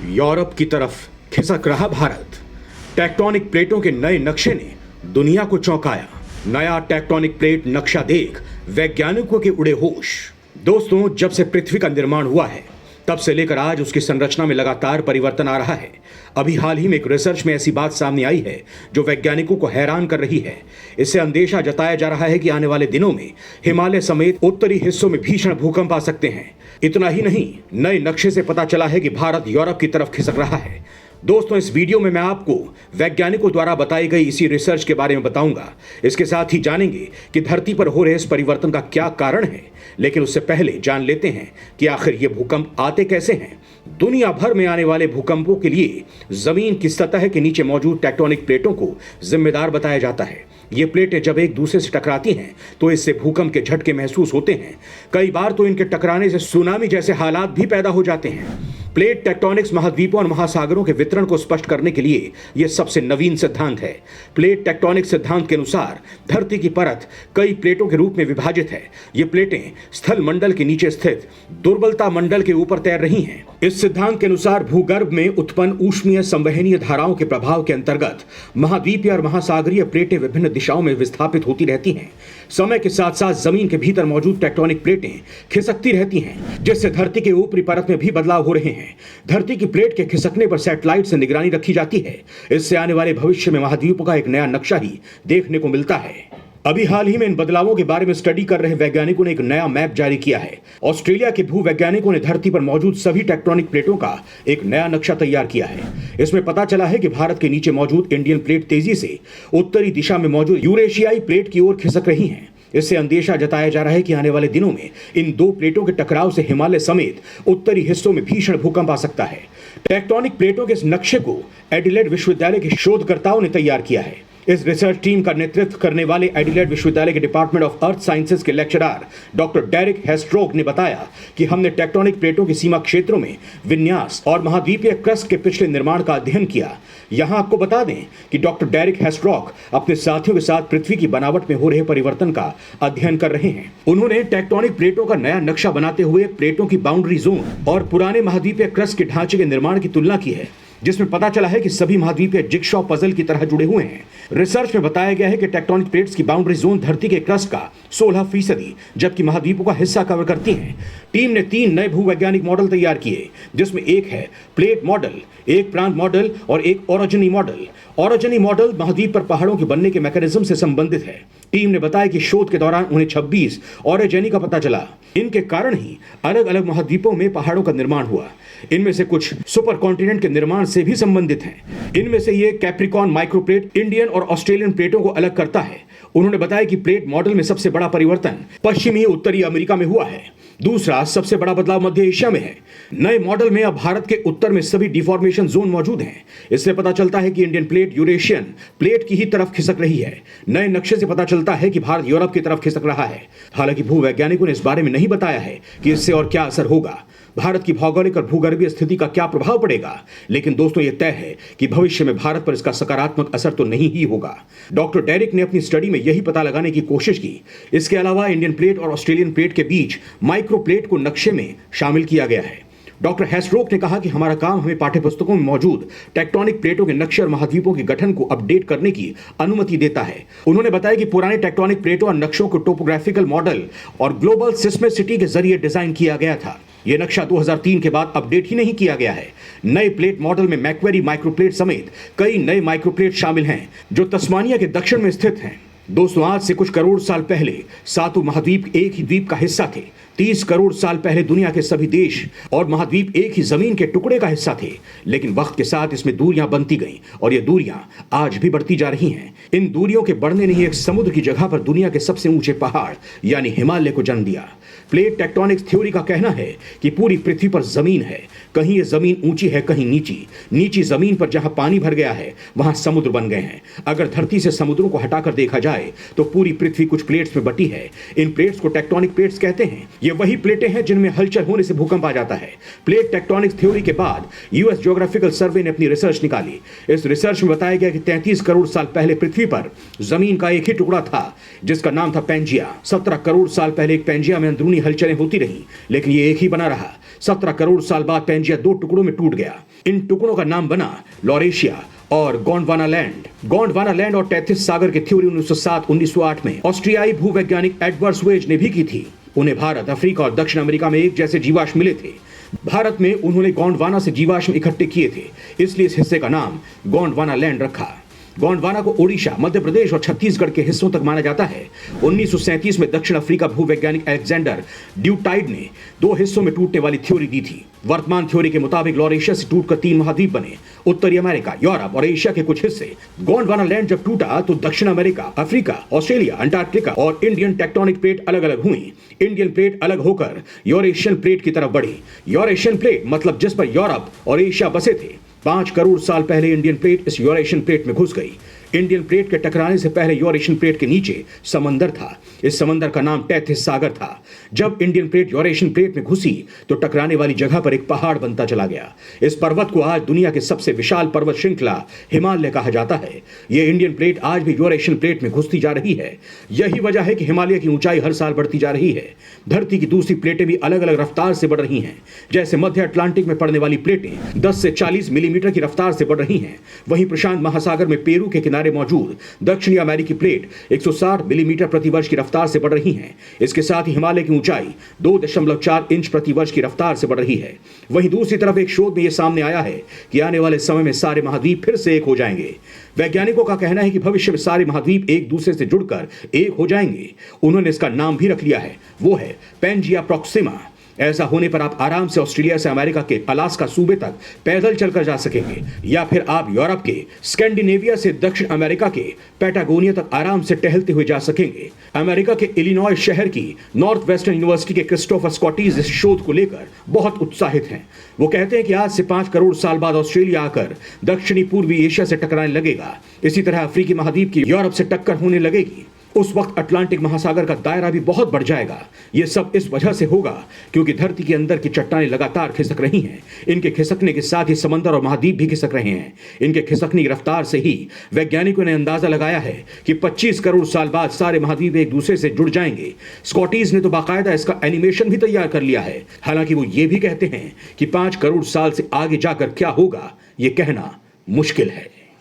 Europe की तरफ खिसक रहा भारत। टेक्टोनिक प्लेटों के नए नक्शे ने दुनिया को चौंकाया। नया टेक्टोनिक प्लेट नक्शा देख वैज्ञानिकों के उड़े होश। दोस्तों, जब से पृथ्वी का निर्माण हुआ है तब से लेकर आज उसकी संरचना में लगातार परिवर्तन आ रहा है। अभी हाल ही में एक रिसर्च में ऐसी बात सामने आई है जो वैज्ञानिकों को हैरान कर रही है। इससे अंदेशा जताया जा रहा है कि आने वाले दिनों में हिमालय समेत उत्तरी हिस्सों में भीषण भूकंप आ सकते हैं। इतना ही नहीं, नए नक्शे से पता चला है कि भारत यूरोप की तरफ खिसक रहा है। दोस्तों, इस वीडियो में मैं आपको वैज्ञानिकों द्वारा बताई गई इसी रिसर्च के बारे में बताऊंगा। इसके साथ ही जानेंगे कि धरती पर हो रहे इस परिवर्तन का क्या कारण है। लेकिन उससे पहले जान लेते हैं कि आखिर ये भूकंप आते कैसे हैं। दुनिया भर में आने वाले भूकंपों के लिए जमीन की सतह के नीचे मौजूद टेक्टोनिक प्लेटों को जिम्मेदार बताया जाता है। ये प्लेटें जब एक दूसरे से टकराती हैं तो इससे भूकंप के झटके महसूस होते हैं। कई बार तो इनके टकराने से सुनामी जैसे हालात भी पैदा हो जाते हैं। प्लेट टेक्टोनिक्स महाद्वीपों और महासागरों के वितरण को स्पष्ट करने के लिए यह सबसे नवीन सिद्धांत है। प्लेट टेक्टोनिक सिद्धांत के अनुसार धरती की परत कई प्लेटों के रूप में विभाजित है। ये प्लेटें स्थल मंडल के नीचे स्थित दुर्बलता मंडल के ऊपर तैर रही हैं। इस सिद्धांत के अनुसार भूगर्भ में उत्पन्न ऊष्मीय संवहनीय धाराओं के प्रभाव के अंतर्गत महाद्वीपीय और महासागरीय प्लेटें विभिन्न दिशाओं में विस्थापित होती रहती हैं। समय के साथ साथ जमीन के भीतर मौजूद टेक्टोनिक प्लेटें खिसकती रहती हैं, जिससे धरती के ऊपरी परत में भी बदलाव हो रहे हैं। धरती की प्लेट के खिसकने पर सैटेलाइट से निगरानी रखी जाती है। इससे आने वाले भविष्य में महाद्वीपों का एक नया नक्शा ही देखने को मिलता है। अभी हाल ही में इन बदलावों के बारे में स्टडी कर रहे वैज्ञानिकों ने एक नया मैप जारी किया है। ऑस्ट्रेलिया के भूवैज्ञानिकों ने धरती पर मौजूद सभी टेक्टोनिक प्लेटों का एक नया नक्शा तैयार किया है। इसमें पता चला है कि भारत के नीचे मौजूद इंडियन प्लेट तेजी से उत्तरी दिशा में मौजूद यूरेशियाई प्लेट की ओर खिसक रही हैं। इससे अंदेशा जताया जा रहा है कि आने वाले दिनों में इन दो प्लेटों के टकराव से हिमालय समेत उत्तरी हिस्सों में भीषण भूकंप आ सकता है। टेक्टोनिक प्लेटों के इस नक्शे को एडिलेड विश्वविद्यालय के शोधकर्ताओं ने तैयार किया है। इस रिसर्च टीम का नेतृत्व करने वाले एडिलेड विश्वविद्यालय के डिपार्टमेंट ऑफ अर्थ साइंसेज के लेक्चरर डॉक्टर डेरिक हेस्ट्रोक ने बताया कि हमने टेक्टोनिक प्लेटों की सीमा क्षेत्रों में विन्यास और महाद्वीपीय क्रस्ट के पिछले निर्माण का अध्ययन किया। यहां आपको बता दें कि डॉक्टर डेरिक हेस्ट्रोक अपने साथियों के साथ पृथ्वी की बनावट में हो रहे परिवर्तन का अध्ययन कर रहे हैं। उन्होंने टेक्टोनिक प्लेटों का नया नक्शा बनाते हुए प्लेटों की बाउंड्री जोन और पुराने महाद्वीपीय क्रस्ट के ढांचे के निर्माण की तुलना की है, जिसमें पता चला है कि सभी महाद्वीपीय जिगसॉ पजल की तरह जुड़े हुए हैं। रिसर्च में बताया गया है कि टेक्टोनिक प्लेट्स की बाउंड्री जोन धरती के क्रस्ट का 16%, जबकि महाद्वीपों का हिस्सा कवर करती हैं। टीम ने 3 नए भूवैज्ञानिक मॉडल तैयार किए, जिसमें एक है प्लेट मॉडल, एक प्रांत मॉडल और एक ओरोजेनी मॉडल। ओरोजेनी मॉडल महाद्वीप पर पहाड़ों के बनने के मैकेनिज्म से संबंधित है। टीम ने बताया कि शोध के दौरान उन्हें 26 ओरोजेनी का पता चला। इनके कारण ही अलग अलग महाद्वीपों में पहाड़ों का निर्माण हुआ। इनमें से कुछ सुपर कॉन्टिनेंट के निर्माण से भी संबंधित हैं। इनमें से ये कैप्रिकॉन माइक्रोप्लेट इंडियन और ऑस्ट्रेलियन प्लेटों को अलग करता है। उन्होंने बताया कि प्लेट मॉडल में सबसे बड़ा परिवर्तन पश्चिमी उत्तरी अमेरिका में हुआ है। दूसरा सबसे बड़ा बदलाव मध्य एशिया में है। नए मॉडल में अब भारत के उत्तर में सभी डिफॉर्मेशन जोन मौजूद हैं। इससे पता चलता है कि इंडियन प्लेट यूरेशियन प्लेट की ही तरफ खिसक रही है। नए नक्शे से पता चलता है कि भारत यूरोप की तरफ खिसक रहा है। हालांकि भूवैज्ञानिकों ने इस बारे में नहीं बताया है कि इससे और क्या असर होगा, भारत की भौगोलिक और भूगर्भीय स्थिति का क्या प्रभाव पड़ेगा। लेकिन दोस्तों, यह तय है कि भविष्य में भारत पर इसका सकारात्मक असर तो नहीं ही होगा। डॉक्टर डेरिक ने अपनी स्टडी में यही पता लगाने की कोशिश की। इसके अलावा इंडियन प्लेट और ऑस्ट्रेलियन प्लेट के बीच माइक्रो प्लेट को नक्शे में शामिल किया गया है। डॉक्टर हेस्ट्रोक ने कहा कि हमारा काम हमें पाठ्यपुस्तकों में मौजूद टेक्टोनिक प्लेटों के नक्शे और महाद्वीपों के गठन को अपडेट करने की अनुमति देता है। उन्होंने बताया कि पुराने टेक्टोनिक प्लेटों और नक्शों को टोपोग्राफिकल मॉडल और ग्लोबल सिस्मिसिटी के जरिए डिजाइन किया गया था। यह नक्शा 2003 के बाद अपडेट ही नहीं किया गया है। नए प्लेट मॉडल में मैक्वेरी माइक्रोप्लेट समेत कई नए माइक्रोप्लेट शामिल हैं, जो तस्मानिया के दक्षिण में स्थित हैं। दोस्तों, आज से कुछ करोड़ साल पहले 7 महाद्वीप एक ही द्वीप का हिस्सा थे। 30 करोड़ साल पहले दुनिया के सभी देश और महाद्वीप एक ही जमीन के टुकड़े का हिस्सा थे। लेकिन वक्त के साथ इसमें दूरियां बनती गईं और ये दूरियां आज भी बढ़ती जा रही हैं। इन दूरियों के बढ़ने ने ही एक समुद्र की जगह पर दुनिया के सबसे ऊंचे पहाड़ यानी हिमालय को जन्म दिया। प्लेट टेक्टोनिक्स थ्योरी का कहना है कि पूरी पृथ्वी पर जमीन है। कहीं ये जमीन ऊंची है, कहीं नीची। नीची जमीन पर जहां पानी भर गया है वहां समुद्र बन गए हैं। अगर धरती से समुद्रों को हटाकर देखा जाए तो पूरी पृथ्वी कुछ प्लेट्स में बटी है। इन प्लेट्स को टेक्टोनिक प्लेट्स कहते हैं। ये वही प्लेटें हैं जिनमें हलचल होने से भूकंप आ जाता है। प्लेट टेक्टोनिक्स थ्योरी के बाद यूएस ज्योग्राफिकल सर्वे ने अपनी रिसर्च निकाली। इस रिसर्च में बताया गया कि 33 करोड़ साल पहले पृथ्वी पर जमीन का एक ही टुकड़ा था जिसका नाम था पैंजिया। 17 करोड़ साल पहले एक पैंजिया में अंदरूनी हलचलें होती रहीं, लेकिन ये एक ही बना रहा। 17 करोड़ साल बाद पैंजिया 2 टुकड़ों में टूट गया। इन टुकड़ों का नाम बना लॉरेशिया और गोंडवानालैंड। गोंडवानालैंड और टेथिस सागर की थ्योरी 1907-1908 में ऑस्ट्रियाई भूवैज्ञानिक एडवर्ड वेज ने भी की थी। उन्हें भारत, अफ्रीका और दक्षिण अमेरिका में एक जैसे जीवाश्म मिले थे। भारत में उन्होंने गोंडवाना से जीवाश्म इकट्ठे किए थे, इसलिए इस हिस्से का नाम गोंडवानालैंड रखा। गोंडवाना को ओडिशा, मध्य प्रदेश और छत्तीसगढ़ के हिस्सों तक माना जाता है। 1937 में दक्षिण अफ्रीका भूवैज्ञानिक अलेक्जेंडर ड्यूटाइड ने 2 हिस्सों में टूटने वाली थ्योरी दी थी। वर्तमान थ्योरी के मुताबिक लॉरेशिया से टूटकर 3 महाद्वीप बने, उत्तरी अमेरिका, यूरोप और एशिया के कुछ हिस्से। गोंडवानालैंड जब टूटा तो दक्षिण अमेरिका, अफ्रीका, ऑस्ट्रेलिया, अंटार्कटिका और इंडियन टेक्टोनिक प्लेट अलग अलग हुई। इंडियन प्लेट अलग होकर यूरेशियन प्लेट की तरफ बढ़ी। यूरेशियन प्लेट मतलब जिस पर यूरोप और एशिया बसे थे। 5 करोड़ साल पहले इंडियन प्लेट इस यूरेशियन प्लेट में घुस गई। इंडियन प्लेट के टकराने से पहले यूरेशियन प्लेट के नीचे समंदर था। इस समंदर का नाम टेथिस सागर था। जब इंडियन प्लेट यूरेशियन प्लेट में घुसी तो टकराने वाली जगह पर एक पहाड़ बनता चला गया। इस पर्वत को आज दुनिया के सबसे विशाल पर्वत श्रृंखला हिमालय कहा जाता है। यह इंडियन प्लेट आज भी यूरेशियन प्लेट में घुसती जा रही है। यही वजह है कि हिमालय की ऊंचाई हर साल बढ़ती जा रही है। धरती की दूसरी प्लेटें भी अलग अलग रफ्तार से बढ़ रही हैं। जैसे मध्य अटलांटिक में पड़ने वाली प्लेटें 10 से 40 मिलीमीटर की रफ्तार से बढ़ रही हैं, वहीं प्रशांत महासागर में पेरू के किनारे मौजूद दक्षिणी अमेरिकी प्लेट 160 मिलीमीटर प्रति वर्ष की रफ्तार से बढ़ रही हैं। इसके साथ ही हिमालय की ऊंचाई 2.4 इंच प्रति वर्ष की रफ्तार से बढ़ रही है। वहीं दूसरी तरफ एक शोध में यह सामने आया है कि आने वाले समय में सारे महाद्वीप फिर से एक हो जाएंगे। वैज्ञानिकों का कहना है कि भविष्य में सारे महाद्वीप एक दूसरे से जुड़कर एक हो जाएंगे। उन्होंने इसका नाम भी रख लिया है, वो है पैंजिया प्रॉक्सिमा। ऐसा होने पर आप आराम से ऑस्ट्रेलिया से अमेरिका के अलास्का सूबे तक पैदल चलकर जा सकेंगे, या फिर आप यूरोप के स्कैंडिनेविया से दक्षिण अमेरिका के पैटागोनिया तक आराम से टहलते हुए जा सकेंगे। अमेरिका के इलिनॉय शहर की नॉर्थ वेस्टर्न यूनिवर्सिटी के क्रिस्टोफर स्कॉटीज इस शोध को लेकर बहुत उत्साहित हैं। वो कहते हैं कि आज से 5 करोड़ साल बाद ऑस्ट्रेलिया आकर दक्षिणी पूर्वी एशिया से टकराने लगेगा। इसी तरह अफ्रीकी महाद्वीप की यूरोप से टक्कर होने लगेगी। उस वक्त अटलांटिक महासागर का दायरा भी बहुत बढ़ जाएगा। यह सब इस वजह से होगा क्योंकि धरती के अंदर की चट्टानें लगातार खिसक रही हैं। इनके खिसकने के साथ ही समंदर और महाद्वीप भी खिसक रहे हैं। इनके खिसकने की रफ्तार से ही वैज्ञानिकों ने अंदाजा लगाया है कि 25 करोड़ साल बाद सारे महाद्वीप एक दूसरे से जुड़ जाएंगे। स्कॉटीज ने तो बाकायदा इसका एनिमेशन भी तैयार कर लिया है। हालांकि वो ये भी कहते हैं कि 5 करोड़ साल से आगे जाकर क्या होगा, ये कहना मुश्किल है।